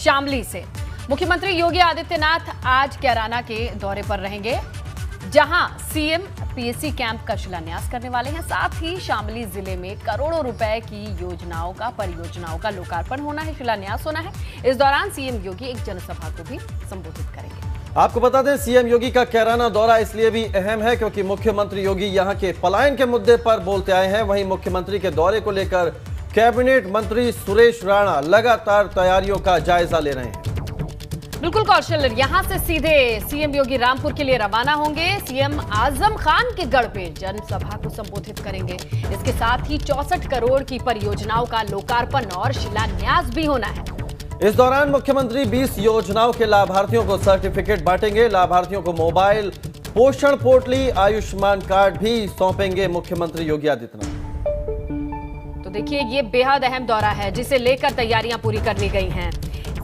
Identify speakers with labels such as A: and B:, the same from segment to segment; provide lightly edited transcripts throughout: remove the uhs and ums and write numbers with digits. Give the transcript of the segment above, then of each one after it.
A: शामली से। मुख्यमंत्री योगी आदित्यनाथ आज कैराना के दौरे पर रहेंगे, जहां सीएम पीएससी कैंप का शिलान्यास करने वाले हैं। साथ ही शामली जिले में करोड़ों रुपए की परियोजनाओं का लोकार्पण होना है, शिलान्यास होना है। इस दौरान सीएम योगी एक जनसभा को भी संबोधित करेंगे।
B: आपको बता दें, सीएम योगी का कैराना दौरा इसलिए भी अहम है क्योंकि मुख्यमंत्री योगी यहां के पलायन के मुद्दे पर बोलते आए हैं। वहीं मुख्यमंत्री के दौरे को लेकर कैबिनेट मंत्री सुरेश राणा लगातार तैयारियों का जायजा ले रहे हैं।
A: बिल्कुल कौशल, यहां से सीधे सीएम योगी रामपुर के लिए रवाना होंगे। सीएम आजम खान के गढ़ पे जनसभा को संबोधित करेंगे। इसके साथ ही 64 करोड़ की परियोजनाओं का लोकार्पण और शिलान्यास भी होना है।
B: इस दौरान मुख्यमंत्री 20 योजनाओं के लाभार्थियों को सर्टिफिकेट बांटेंगे। लाभार्थियों को मोबाइल, पोषण पोटली, आयुष्मान कार्ड भी सौंपेंगे मुख्यमंत्री योगी आदित्यनाथ।
A: तो देखिए, ये बेहद अहम दौरा है जिसे लेकर तैयारियां पूरी कर ली गई हैं।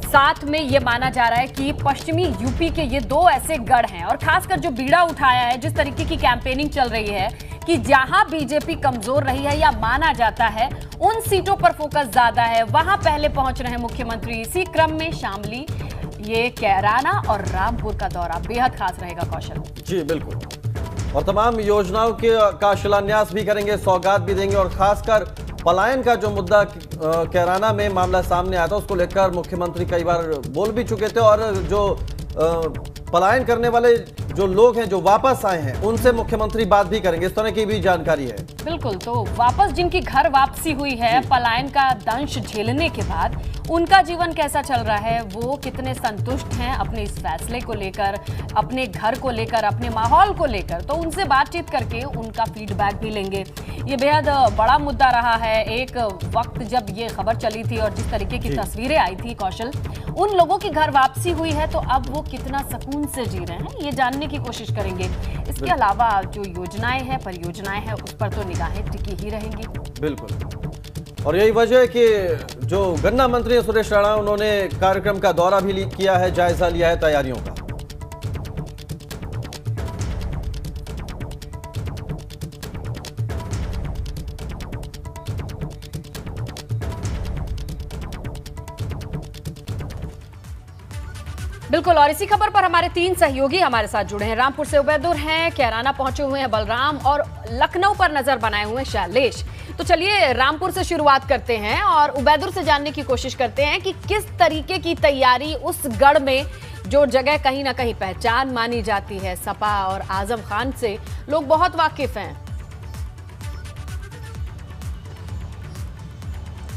A: साथ में ये माना जा रहा है कि पश्चिमी यूपी के ये दो ऐसे गढ़ हैं, और खासकर जो बीड़ा उठाया है, जिस तरीके की कैंपेनिंग चल रही है कि जहां बीजेपी कमजोर रही है या माना जाता है उन सीटों पर फोकस ज्यादा है, वहां पहले पहुंच रहे हैं मुख्यमंत्री। इसी क्रम में शामली, ये कैराना और रामपुर का दौरा बेहद खास रहेगा कौशल।
B: जी बिल्कुल, और तमाम योजनाओं का शिलान्यास भी करेंगे, सौगात भी देंगे। और खासकर पलायन का जो मुद्दा कैराना में मामला सामने आया था, उसको लेकर मुख्यमंत्री कई बार बोल भी चुके थे। और जो पलायन करने वाले जो लोग हैं, जो वापस आए हैं, उनसे मुख्यमंत्री बात भी करेंगे। इस तरह की भी जानकारी है।
A: बिल्कुल, तो वापस जिनकी घर वापसी हुई है पलायन का दंश झेलने के बाद, उनका जीवन कैसा चल रहा है, वो कितने संतुष्ट हैं अपने इस फैसले को लेकर, अपने घर को लेकर, अपने माहौल को लेकर, तो उनसे बातचीत करके उनका फीडबैक भी लेंगे। ये बेहद बड़ा मुद्दा रहा है। एक वक्त जब ये खबर चली थी और जिस तरीके की तस्वीरें आई थी कौशल, उन लोगों की घर वापसी हुई है, तो अब वो कितना सुकून से जी रहे हैं, ये जानने की कोशिश करेंगे। इसके अलावा जो योजनाएं हैं, परियोजनाएं हैं, उस पर तो निगाहें टिकी ही रहेंगी।
B: बिल्कुल, और यही वजह है कि जो गन्ना मंत्री सुरेश राणा, उन्होंने कार्यक्रम का दौरा भी किया है, जायजा लिया है तैयारियों का।
A: बिल्कुल, और इसी खबर पर हमारे 3 सहयोगी हमारे साथ जुड़े हैं। रामपुर से उबैदुर हैं, कैराना पहुंचे हुए हैं बलराम, और लखनऊ पर नजर बनाए हुए हैं शैलेश। तो चलिए रामपुर से शुरुआत करते हैं और उबैदुर से जानने की कोशिश करते हैं कि किस तरीके की तैयारी उस गढ़ में, जो जगह कहीं ना कहीं पहचान मानी जाती है सपा और आजम खान से, लोग बहुत वाकिफ हैं।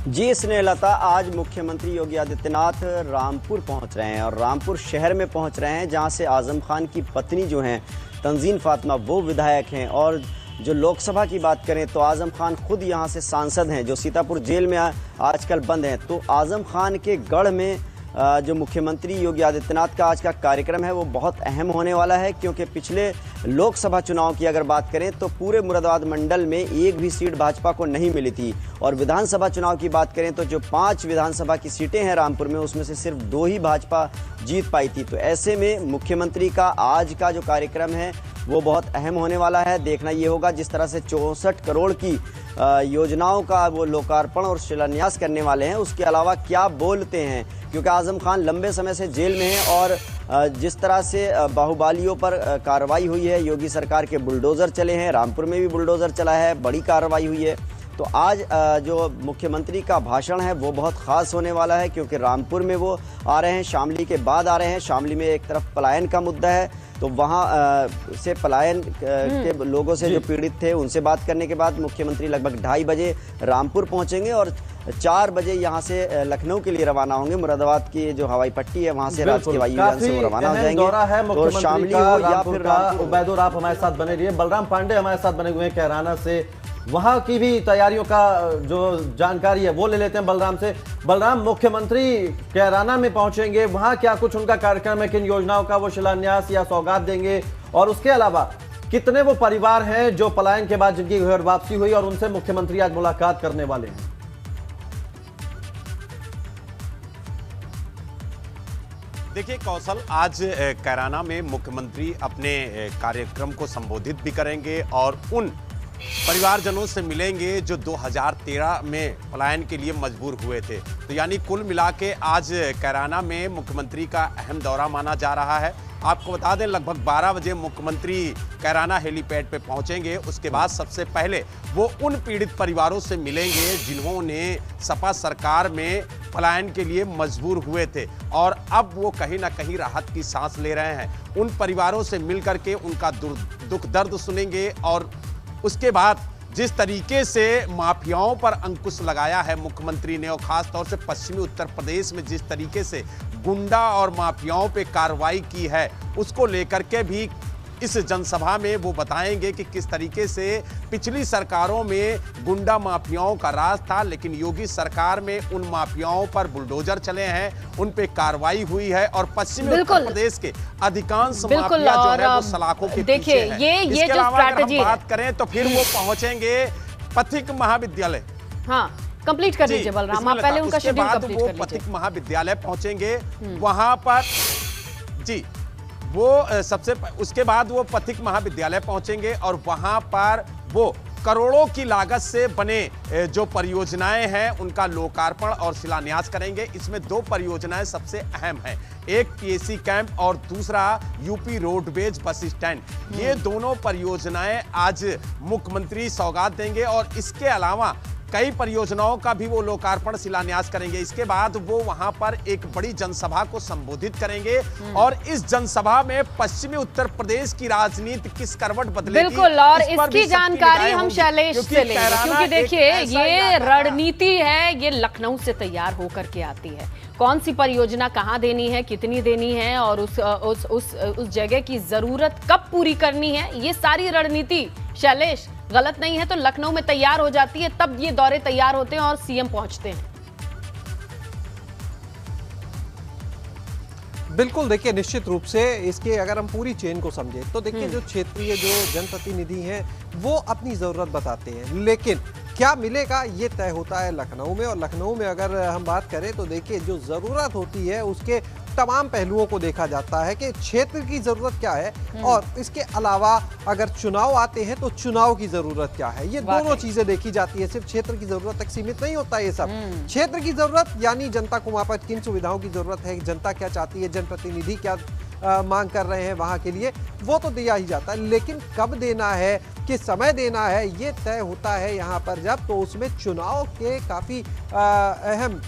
C: जी स्नेहलता, आज मुख्यमंत्री योगी आदित्यनाथ रामपुर पहुंच रहे हैं, और रामपुर शहर में पहुंच रहे हैं जहां से आजम खान की पत्नी जो हैं तंजीन फातिमा, वो विधायक हैं। और जो लोकसभा की बात करें तो आजम खान खुद यहां से सांसद हैं, जो सीतापुर जेल में आजकल बंद हैं। तो आजम खान के गढ़ में जो मुख्यमंत्री योगी आदित्यनाथ का आज का कार्यक्रम है वो बहुत अहम होने वाला है, क्योंकि पिछले लोकसभा चुनाव की अगर बात करें तो पूरे मुरादाबाद मंडल में एक भी सीट भाजपा को नहीं मिली थी। और विधानसभा चुनाव की बात करें तो जो 5 विधानसभा की सीटें हैं रामपुर में, उसमें से सिर्फ 2 ही भाजपा जीत पाई थी। तो ऐसे में मुख्यमंत्री का आज का जो कार्यक्रम है वो बहुत अहम होने वाला है। देखना ये होगा जिस तरह से 64 करोड़ की योजनाओं का वो लोकार्पण और शिलान्यास करने वाले हैं, उसके अलावा क्या बोलते हैं, क्योंकि आजम खान लंबे समय से जेल में हैं। और जिस तरह से बाहुबलियों पर कार्रवाई हुई है, योगी सरकार के बुलडोज़र चले हैं, रामपुर में भी बुलडोज़र चला है, बड़ी कार्रवाई हुई है। तो आज जो मुख्यमंत्री का भाषण है वो बहुत ख़ास होने वाला है, क्योंकि रामपुर में वो आ रहे हैं, शामली के बाद आ रहे हैं। शामली में एक तरफ पलायन का मुद्दा है, तो वहाँ से पलायन के लोगों से जो पीड़ित थे उनसे बात करने के बाद मुख्यमंत्री लगभग 2:30 बजे रामपुर पहुँचेंगे, और 4 बजे यहाँ से लखनऊ के लिए रवाना होंगे। मुरादाबाद की जो हवाई पट्टी है वहाँ से राजकीय वायुयान से वो रवाना हो जाएंगे।
B: दौरा है मुख्यमंत्री का रामपुर का। उबैदुर, आप हमारे साथ बने रहिए। बलराम पांडे हमारे साथ बने हुए हैं कैराना से, वहां की भी तैयारियों का जो जानकारी है वो ले लेते हैं बलराम से। बलराम, मुख्यमंत्री कैराना में पहुंचेंगे, वहां क्या कुछ उनका कार्यक्रम है, किन योजनाओं का वो शिलान्यास या सौगात देंगे, और उसके अलावा कितने वो परिवार हैं जो पलायन के बाद जिनकी घर वापसी हुई और उनसे मुख्यमंत्री आज मुलाकात करने वाले हैं?
D: देखिए कौशल, आज कैराना में मुख्यमंत्री अपने कार्यक्रम को संबोधित भी करेंगे और उन परिवारजनों से मिलेंगे जो 2013 में पलायन के लिए मजबूर हुए थे। तो यानी कुल मिला के आज कैराना में मुख्यमंत्री का अहम दौरा माना जा रहा है। आपको बता दें, लगभग 12 बजे मुख्यमंत्री कैराना हेलीपैड पे पहुंचेंगे। उसके बाद सबसे पहले वो उन पीड़ित परिवारों से मिलेंगे जिन्होंने सपा सरकार में पलायन के लिए मजबूर हुए थे और अब वो कहीं ना कहीं राहत की सांस ले रहे हैं। उन परिवारों से मिलकर के उनका दुख दर्द सुनेंगे और उसके बाद जिस तरीके से माफियाओं पर अंकुश लगाया है मुख्यमंत्री ने, और खास तौर से पश्चिमी उत्तर प्रदेश में जिस तरीके से गुंडा और माफियाओं पे कार्रवाई की है, उसको लेकर के भी इस जनसभा में वो बताएंगे कि किस तरीके से पिछली सरकारों में गुंडा माफियाओं का राज था, लेकिन योगी सरकार में उन माफियाओं पर बुलडोजर चले हैं, उन पे कार्रवाई हुई है और पश्चिमी उत्तर प्रदेश के अधिकांश माफिया जो है वो सलाखों के पीछे हैं।
A: ये जो स्ट्रैटेजी है,
D: बात करें तो फिर वो पहुंचेंगे पथिक महाविद्यालय।
A: हाँ, कंप्लीट कर लीजिए बलराम, आप पहले उनका शेड्यूल कंप्लीट कर लीजिए।
D: पथिक महाविद्यालय पहुंचेंगे, वहां पर जी वो उसके बाद वो पथिक महाविद्यालय पहुंचेंगे और वहां पर वो करोड़ों की लागत से बने जो परियोजनाएं हैं उनका लोकार्पण और शिलान्यास करेंगे। इसमें 2 परियोजनाएं सबसे अहम हैं, एक पीएसी कैंप और दूसरा यूपी रोडवेज बस स्टैंड। ये दोनों परियोजनाएं आज मुख्यमंत्री सौगात देंगे और इसके अलावा कई परियोजनाओं का भी वो लोकार्पण शिलान्यास करेंगे। इसके बाद वो वहां पर एक बड़ी जनसभा को संबोधित करेंगे और इस जनसभा में पश्चिमी उत्तर प्रदेश की राजनीति किस करवट बदलेगी,
A: बिल्कुल, और इसकी जानकारी हम शैलेश से लेंगे, क्योंकि देखिए ये रणनीति है, ये लखनऊ से तैयार होकर के आती है। कौन सी परियोजना कहाँ देनी है, कितनी देनी है और उस जगह की जरूरत कब पूरी करनी है, ये सारी रणनीति शैलेश गलत नहीं है तो लखनऊ में तैयार हो जाती है, तब ये दौरे तैयार होते हैं और सीएम पहुंचते हैं।
E: बिल्कुल, देखिए निश्चित रूप से इसके अगर हम पूरी चेन को समझे तो देखिए जो क्षेत्रीय जो जनप्रतिनिधि हैं वो अपनी जरूरत बताते हैं, लेकिन क्या मिलेगा ये तय होता है लखनऊ में। और लखनऊ में अगर हम बात करें तो देखिए जो जरूरत होती है उसके तमाम पहलुओं को देखा जाता है कि क्षेत्र की जरूरत क्या है और इसके अलावा अगर चुनाव आते हैं तो चुनाव की जरूरत क्या है, ये दोनों चीजें देखी जाती है। सिर्फ क्षेत्र की जरूरत तक सीमित नहीं होता ये सब। क्षेत्र की जरूरत यानी जनता को वहां पर किन सुविधाओं की जरूरत है, जनता क्या चाहती है, जनप्रतिनिधि क्या मांग कर रहे हैं वहां के लिए, वो तो दिया ही जाता है, लेकिन कब देना है, किस समय देना है, ये तय होता है यहाँ पर जब, तो उसमें चुनाव के काफ़ी अहम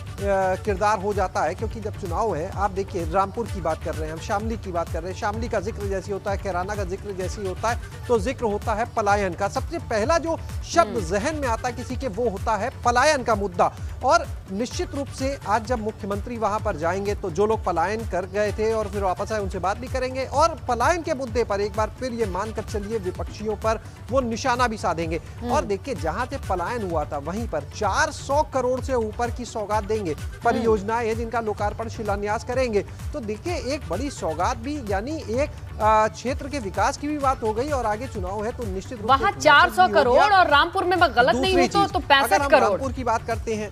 E: किरदार हो जाता है। क्योंकि जब चुनाव है, आप देखिए रामपुर की बात कर रहे हैं, हम शामली की बात कर रहे हैं, शामली का जिक्र जैसी होता है, कैराना का जिक्र जैसी होता है, तो जिक्र होता है पलायन का। सबसे पहला जो शब्द जहन में आता है किसी के वो होता है पलायन का मुद्दा। और निश्चित रूप से आज जब मुख्यमंत्री वहां पर जाएंगे तो जो लोग पलायन कर गए थे और फिर वापस आए उनसे बात भी करेंगे और पलायन के मुद्दे पर एक बार फिर ये मानकर चलिए विपक्षियों पर वो निशाना भी साधेंगे। और देखिए जहां से पलायन हुआ था वहीं पर 400 करोड़ से ऊपर की सौगात देंगे, परियोजनाएं हैं जिनका लोकार्पण शिलान्यास करेंगे। तो देखिए एक बड़ी सौगात भी, यानी एक क्षेत्र के विकास की भी बात हो गई और आगे चुनाव है तो निश्चित रूप से
A: वहां 400 करोड़ और रामपुर में मैं गलत नहीं हूं तो 65 करोड़।
E: रामपुर की बात करते हैं,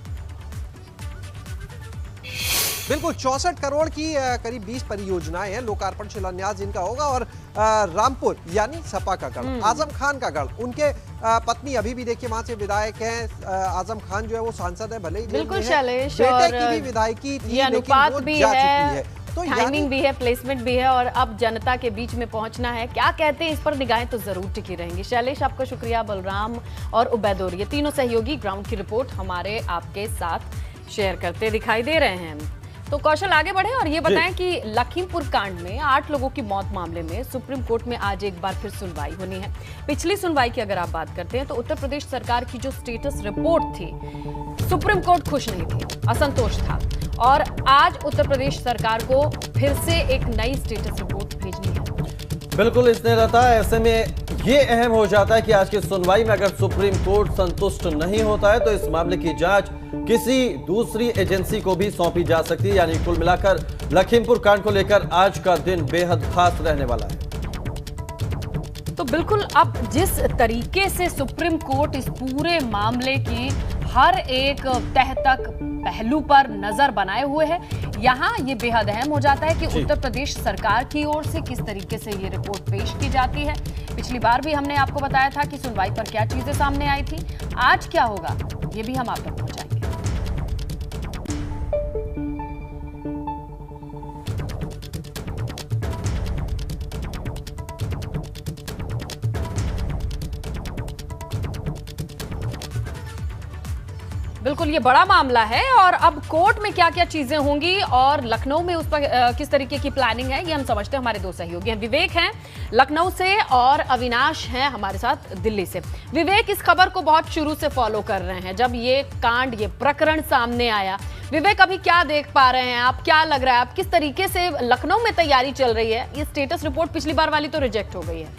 E: बिल्कुल 64 करोड़ की करीब 20 परियोजनाएं हैं, लोकार्पण शिलान्यास जिनका होगा। और रामपुर यानी सपा का गढ़, आजम खान का गढ़, उनके पत्नी अभी भी देखिए वहां से विधायक हैं। आजम खान जो है वो सांसद है, भले ही
A: बिल्कुल शैलेश,
E: बेटे की भी विधायकी थी,
A: ये अनुपात भी है,
E: तो
A: टाइमिंग भी है, प्लेसमेंट भी है और अब जनता के बीच में पहुंचना है। क्या कहते हैं इस पर निगाहें तो जरूर टिकी रहेंगी। शैलेश आपका शुक्रिया, बलराम और उबैदुर, ये तीनों सहयोगी ग्राउंड की रिपोर्ट हमारे आपके साथ शेयर करते दिखाई दे रहे हैं। तो कौशल आगे बढ़े और ये बताएं कि लखीमपुर कांड में 8 लोगों की मौत मामले में सुप्रीम कोर्ट में आज एक बार फिर सुनवाई होनी है। पिछली सुनवाई की अगर आप बात करते हैं तो उत्तर प्रदेश सरकार की जो स्टेटस रिपोर्ट थी, सुप्रीम कोर्ट खुश नहीं थी, असंतोष था और आज उत्तर प्रदेश सरकार को फिर से एक नई स्टेटस रिपोर्ट भेजनी है।
B: बिल्कुल इसने रहता है, ऐसे में ये अहम हो जाता है कि आज की सुनवाई में अगर सुप्रीम कोर्ट संतुष्ट नहीं होता है तो इस मामले की जांच किसी दूसरी एजेंसी को भी सौंपी जा सकती है। यानी कुल मिलाकर लखीमपुर कांड को लेकर आज का दिन बेहद खास रहने वाला है।
A: तो बिल्कुल अब जिस तरीके से सुप्रीम कोर्ट इस पूरे मामले की हर एक तह तक पहलू पर नजर बनाए हुए है। यहाँ ये बेहद अहम हो जाता है कि उत्तर प्रदेश सरकार की ओर से किस तरीके से ये रिपोर्ट पेश की जाती है। पिछली बार भी हमने आपको बताया था कि सुनवाई पर क्या चीजें सामने आई थी, आज क्या होगा ये भी हम आप तक पहुंचाएंगे। बिल्कुल, ये बड़ा मामला है और अब कोर्ट में क्या क्या चीजें होंगी और लखनऊ में उस पर किस तरीके की प्लानिंग है, ये हम समझते हैं। हमारे दो सहयोगी हैं, विवेक हैं लखनऊ से और अविनाश हैं हमारे साथ दिल्ली से। विवेक, इस खबर को बहुत शुरू से फॉलो कर रहे हैं, जब ये कांड, ये प्रकरण सामने आया। विवेक, अभी क्या देख पा रहे हैं आप, क्या लग रहा है आप, किस तरीके से लखनऊ में तैयारी चल रही है? ये स्टेटस रिपोर्ट पिछली बार वाली तो रिजेक्ट हो गई है।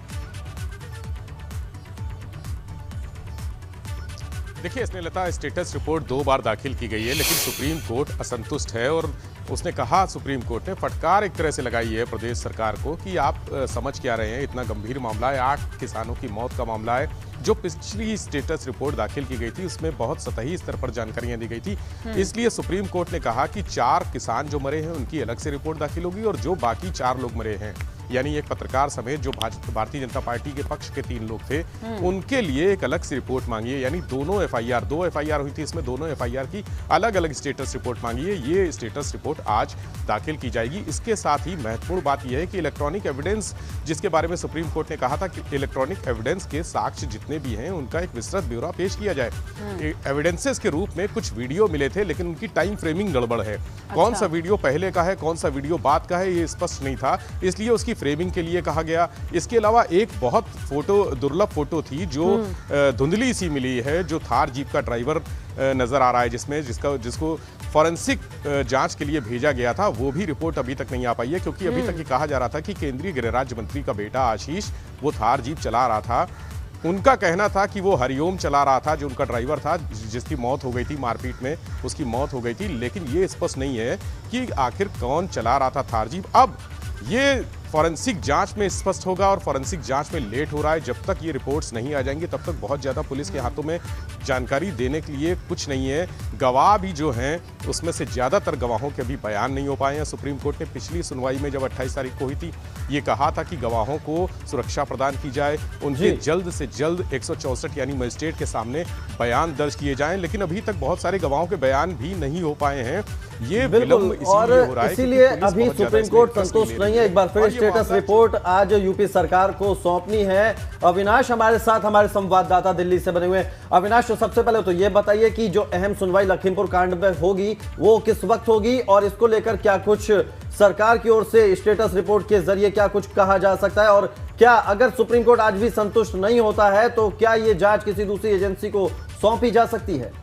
F: देखिए स्नेहलता, स्टेटस रिपोर्ट 2 बार दाखिल की गई है, लेकिन सुप्रीम कोर्ट असंतुष्ट है और उसने कहा, सुप्रीम कोर्ट ने फटकार एक तरह से लगाई है प्रदेश सरकार को कि आप समझ क्या रहे हैं, इतना गंभीर मामला है, 8 किसानों की मौत का मामला है। जो पिछली स्टेटस रिपोर्ट दाखिल की गई थी उसमें बहुत सतही स्तर पर जानकारियां दी गई थी, इसलिए सुप्रीम कोर्ट ने कहा कि 4 किसान जो मरे हैं उनकी अलग से रिपोर्ट दाखिल होगी और जो बाकी 4 लोग मरे हैं, यानी एक पत्रकार समेत जो भारतीय जनता पार्टी के पक्ष के 3 लोग थे, उनके लिए एक अलग से रिपोर्ट मांगी है। यानी दोनों एफआईआर, 2 एफआईआर हुई थी, इसमें दोनों एफआईआर की अलग अलग स्टेटस रिपोर्ट मांगी है। ये स्टेटस रिपोर्ट आज दाखिल की जाएगी। इसके साथ ही महत्वपूर्ण बात यह है कि इलेक्ट्रॉनिक एविडेंस, जिसके बारे में सुप्रीम कोर्ट ने कहा था कि इलेक्ट्रॉनिक एविडेंस के साक्ष्य जितने भी हैं उनका एक विस्तृत ब्यौरा पेश किया जाए। एविडेंसेस के रूप में कुछ वीडियो मिले थे, लेकिन उनकी टाइम फ्रेमिंग गड़बड़ है। कौन सा वीडियो पहले का है, कौन सा वीडियो बाद का है, ये स्पष्ट नहीं था, इसलिए उसकी फ्रेमिंग के लिए कहा गया। इसके अलावा एक बहुत दुर्लभ फोटो थी जो धुंधली सी मिली है, जो थार जीप का ड्राइवर नजर आ रहा है, जिसको फॉरेंसिक जांच के लिए भेजा गया था, वो भी रिपोर्ट अभी तक नहीं आ पाई है, क्योंकि अभी तक ये कहा जा रहा था कि केंद्रीय गृह राज्य मंत्री का बेटा आशीष वो थार जीप चला रहा था। उनका कहना था कि वो हरिओम चला रहा था, जो उनका ड्राइवर था, जिसकी मौत हो गई थी मारपीट में, उसकी मौत हो गई थी, लेकिन ये स्पष्ट नहीं है कि आखिर कौन चला रहा था थार जीप। अब ये फॉरेंसिक जांच में स्पष्ट होगा और फॉरेंसिक जांच में लेट हो रहा है। जब तक ये रिपोर्ट्स नहीं आ जाएंगी तब तक बहुत ज़्यादा पुलिस के हाथों में जानकारी देने के लिए कुछ नहीं है। गवाह भी जो हैं उसमें से ज़्यादातर गवाहों के अभी बयान नहीं हो पाए हैं। सुप्रीम कोर्ट ने पिछली सुनवाई में जब 28 तारीख को हुई थी, ये कहा था कि गवाहों को सुरक्षा प्रदान की जाए, उनके जल्द से जल्द 164 यानी मजिस्ट्रेट के सामने बयान दर्ज किए जाएं, लेकिन अभी तक बहुत सारे गवाहों के बयान भी नहीं हो पाए हैं। ये
B: बिल्कुल, और इसीलिए अभी सुप्रीम कोर्ट संतुष्ट नहीं है। एक बार फिर स्टेटस रिपोर्ट आज यूपी सरकार को सौंपनी है। अविनाश हमारे साथ, हमारे संवाददाता दिल्ली से बने हुए हैं। अविनाश, तो सबसे पहले तो ये बताइए कि जो अहम सुनवाई लखीमपुर कांड में होगी वो किस वक्त होगी और इसको लेकर क्या कुछ सरकार की ओर से स्टेटस रिपोर्ट के जरिए क्या कुछ कहा जा सकता है, और क्या अगर सुप्रीम कोर्ट आज भी संतुष्ट नहीं होता है तो क्या ये जांच किसी दूसरी एजेंसी को सौंपी जा सकती है?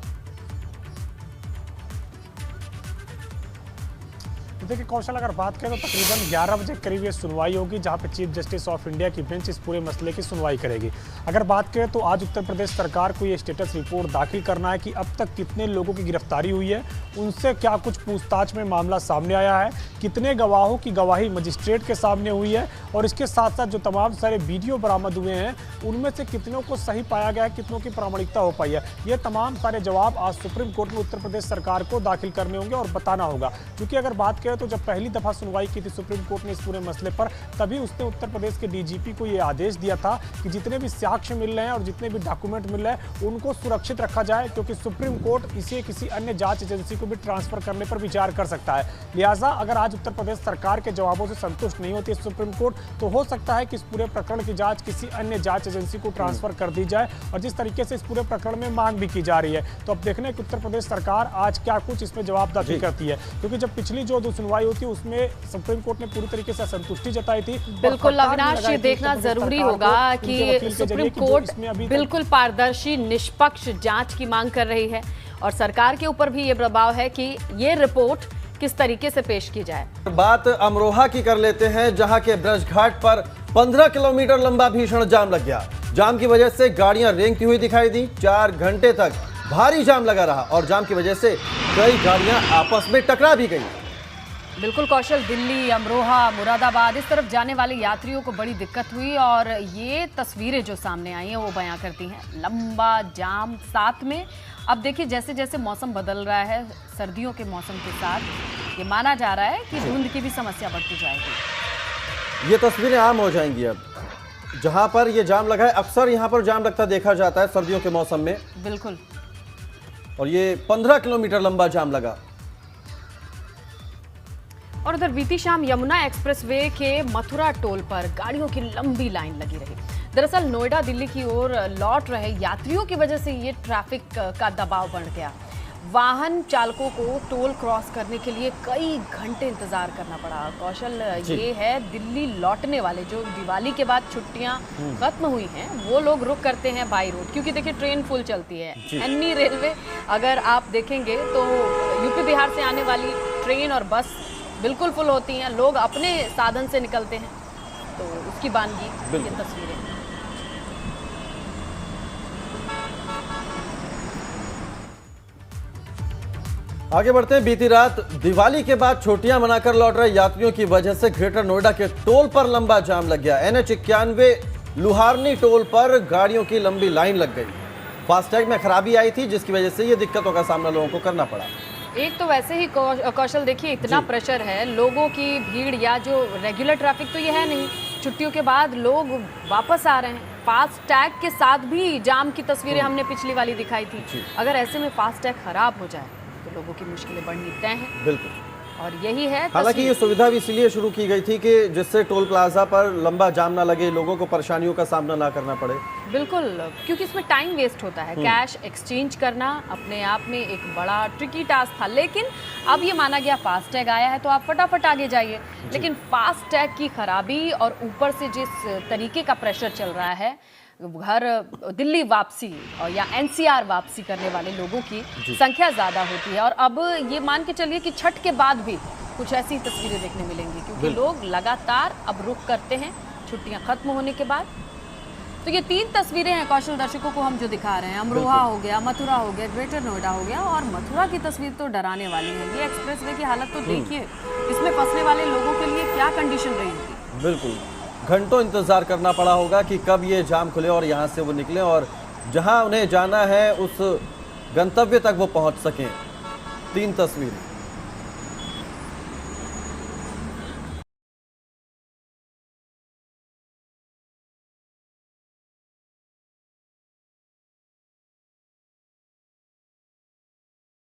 G: देखिए कौशल, अगर बात करें तो तकरीबन 11 बजे करीब ये सुनवाई होगी, जहां पे चीफ जस्टिस ऑफ इंडिया की बेंच इस पूरे मसले की सुनवाई करेगी। अगर बात करें तो आज उत्तर प्रदेश सरकार को ये स्टेटस रिपोर्ट दाखिल करना है कि अब तक कितने लोगों की गिरफ्तारी हुई है, उनसे क्या कुछ पूछताछ में मामला सामने आया है, कितने गवाहों की गवाही मजिस्ट्रेट के सामने हुई है, और इसके साथ साथ जो तमाम सारे वीडियो बरामद हुए हैं उनमें से कितनों को सही पाया गया है, कितनों की प्रामाणिकता हो पाई है। ये तमाम सारे जवाब आज सुप्रीम कोर्ट में उत्तर प्रदेश सरकार को दाखिल करने होंगे और बताना होगा। क्योंकि अगर बात करें तो जब पहली दफा सुनवाई की थी सुप्रीम कोर्ट ने इस पूरे मसले पर, तभी उसने उत्तर प्रदेश के डीजीपी को यह आदेश दिया था कि जितने भी साक्ष्य मिल रहे हैं और जितने भी डॉक्यूमेंट मिल रहे हैं उनको सुरक्षित रखा जाए, क्योंकि सुप्रीम कोर्ट इसे किसी अन्य जांच एजेंसी को भी ट्रांसफर करने पर विचार कर सकता है। लिहाजा अगर आज उत्तर प्रदेश सरकार के जवाबों से संतुष्ट नहीं होती सुप्रीम कोर्ट, तो हो सकता है कि इस पूरे प्रकरण की जांच किसी अन्य जांच एजेंसी को ट्रांसफर कर दी जाए, और जिस तरीके से इस पूरे प्रकरण में मांग भी की जा रही है। तो अब देखने कि उत्तर प्रदेश सरकार आज क्या कुछ इसमें जवाब दाखिल करती है, क्योंकि जब पिछली जो सुनवाई हुई थी उसमें सुप्रीम कोर्ट ने पूरी तरीके से असंतुष्टि जताई थी।
A: बिल्कुल अविनाश, ये देखना जरूरी होगा कि सुप्रीम कोर्ट बिल्कुल पारदर्शी निष्पक्ष जांच की मांग कर रही है, और सरकार के ऊपर भी ये दबाव है कि ये रिपोर्ट किस तरीके से पेश की जाए।
B: बात अमरोहा की कर लेते हैं, जहां के ब्रज घाट पर 15 किलोमीटर लंबा भीषण जाम लग गया। जाम की वजह से गाड़ियां रेंगती हुई दिखाई दी। 4 घंटे तक भारी जाम लगा रहा और जाम की वजह से कई गाड़ियां आपस में टकरा भी गई।
A: बिल्कुल कौशल, दिल्ली, अमरोहा, मुरादाबाद इस तरफ जाने वाले यात्रियों को बड़ी दिक्कत हुई और ये तस्वीरें जो सामने आई हैं वो बयां करती हैं लंबा जाम। साथ में अब देखिए जैसे जैसे मौसम बदल रहा है सर्दियों के मौसम के साथ, ये माना जा रहा है कि धुंध की भी समस्या बढ़ती जाएगी।
B: ये तस्वीरें आम हो जाएंगी अब। जहां पर ये जाम लगा है, अक्सर यहां पर जाम लगता देखा जाता है सर्दियों के मौसम में।
A: बिल्कुल।
B: और ये 15 किलोमीटर लंबा जाम लगा।
A: और उधर बीती शाम यमुना एक्सप्रेसवे के मथुरा टोल पर गाड़ियों की लंबी लाइन लगी रही। दरअसल नोएडा दिल्ली की ओर लौट रहे यात्रियों की वजह से ये ट्रैफिक का दबाव बढ़ गया। वाहन चालकों को टोल क्रॉस करने के लिए कई घंटे इंतजार करना पड़ा। कौशल, ये है दिल्ली लौटने वाले जो दिवाली के बाद छुट्टियां खत्म हुई हैं वो लोग रुक करते हैं बाई रोड, क्योंकि देखिए ट्रेन फुल चलती है। एनई रेलवे अगर आप देखेंगे तो यूपी बिहार से आने वाली ट्रेन और बस बिल्कुल फुल होती हैं, लोग अपने साधन से निकलते हैं, तो उसकी बानगी ये तस्वीरें।
B: आगे बढ़ते हैं। बीती रात दिवाली के बाद छुट्टियां मनाकर लौट रहे यात्रियों की वजह से ग्रेटर नोएडा के टोल पर लंबा जाम लग गया। NH 91 लुहारनी टोल पर गाड़ियों की लंबी लाइन लग गई। फास्टैग में खराबी आई थी जिसकी वजह से ये दिक्कतों का सामना लोगों को करना पड़ा।
A: एक तो वैसे ही कौशल देखिए इतना प्रेशर है, लोगों की भीड़ या जो रेगुलर ट्रैफिक तो ये है नहीं, छुट्टियों के बाद लोग वापस आ रहे हैं। फास्ट टैग के साथ भी जाम की तस्वीरें हमने पिछली वाली दिखाई थी। अगर ऐसे में फास्ट टैग खराब हो जाए तो लोगों की मुश्किलें बढ़नी तय हैं।
B: बिल्कुल।
A: और यही है।
B: हालांकि ये सुविधा भी इसलिए शुरू की गई थी कि जिससे टोल प्लाजा पर लंबा जाम ना लगे, लोगों को परेशानियों का सामना ना करना पड़े।
A: बिल्कुल, क्योंकि इसमें टाइम वेस्ट होता है। कैश एक्सचेंज करना अपने आप में एक बड़ा ट्रिकी टास्क था, लेकिन अब ये माना गया फास्ट टैग आया है तो आप फटाफट आगे जाइए। लेकिन फास्ट टैग की खराबी और ऊपर से जिस तरीके का प्रेशर चल रहा है, घर दिल्ली वापसी और या NCR वापसी करने वाले लोगों की संख्या ज़्यादा होती है। और अब ये मान के चलिए कि छठ के बाद भी कुछ ऐसी तस्वीरें देखने मिलेंगी, क्योंकि लोग लगातार अब रुक करते हैं छुट्टियां खत्म होने के बाद। तो ये 3 तस्वीरें हैं कौशल, दर्शकों को हम जो दिखा रहे हैं। अमरोहा हो गया, मथुरा हो गया, ग्रेटर नोएडा हो गया, और मथुरा की तस्वीर तो डराने वाली है। ये एक्सप्रेसवे की हालत तो देखिए, इसमें फंसने वाले लोगों के लिए क्या कंडीशन रही होगी।
B: बिल्कुल, घंटों इंतजार करना पड़ा होगा कि कब ये जाम खुले और यहाँ से वो निकले और जहाँ उन्हें जाना है उस गंतव्य तक वो पहुँच सकें। 3 तस्वीरें।